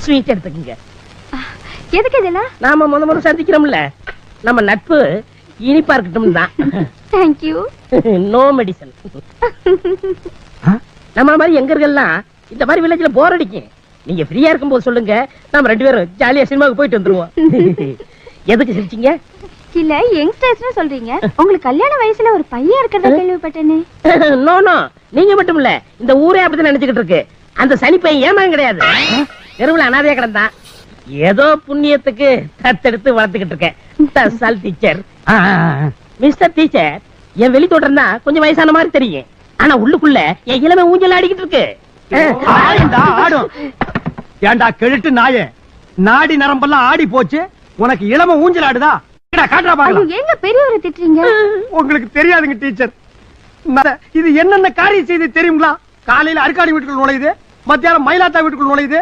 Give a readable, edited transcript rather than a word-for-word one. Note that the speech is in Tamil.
ஸ்வீட் எடுத்துக்கங்க. எதுக்கு இதெல்லாம்? நாம முத சந்திக்கிறோம்ல, நம்ம நட்பு இனிப்பா இருக்கட்டும் தான். Thank you. No medicine. நம்ம மாதிரி எங்கர்கள்லாம் இந்த மாதிரி வில்லேஜ்ல போர் அடிக்கும். நீங்க ஃப்ரீயா இருக்கும்போது சொல்லுங்க, நாம 2 பேரும் ஜாலியா சினிமாவுக்கு போயிட்டு வந்துருவோம். எதுக்கு சிரிச்சீங்க? இல்ல யங்ஸ்டர்ஸ்னு சொல்றீங்க. உங்களுக்கு கல்யாண வயசுல ஒரு பையன் இருக்கிறத கேள்விப்பட்டேனே. நோ நோ, நீங்க மட்டும் இல்ல, இந்த ஊரே அப்படிதான் நினைச்சுக்கிட்டு இருக்கு. அந்த சனி பையன் ஏமாங்க கிடையாது, தெருவுல அனாதையா கிடந்தான். ஏதோ புண்ணியத்துக்கு தத்தெடுத்து வளர்த்துக்கிட்டு இருக்கேன். டீச்சர், மிஸ்டர் டீச்சர், என் வெளி தோட்டம் தான் கொஞ்சம் வயசான மாதிரி தெரியும், ஆனா உள்ளுக்குள்ள என் இளமை ஊஞ்சல் ஆடிக்கிட்டு இருக்கு. ஆடும். ஏண்டா கெழுட்டு நாயே, நாடி நரம்பெல்லாம் ஆடி போச்சு, உனக்கு இளம ஊஞ்சல் ஆடுதா? காட்டுறா பாருங்க. எங்க பெரியவரை திட்டுறீங்க? உங்களுக்கு தெரியாதுங்க டீச்சர், இது என்னென்ன காரியம் செய்து தெரியுங்களா? காலையில அருக்காடி வீட்டுக்குள் நுழையுது, மத்தியானம் மயிலாத்தா வீட்டுக்குள் நுழையுது,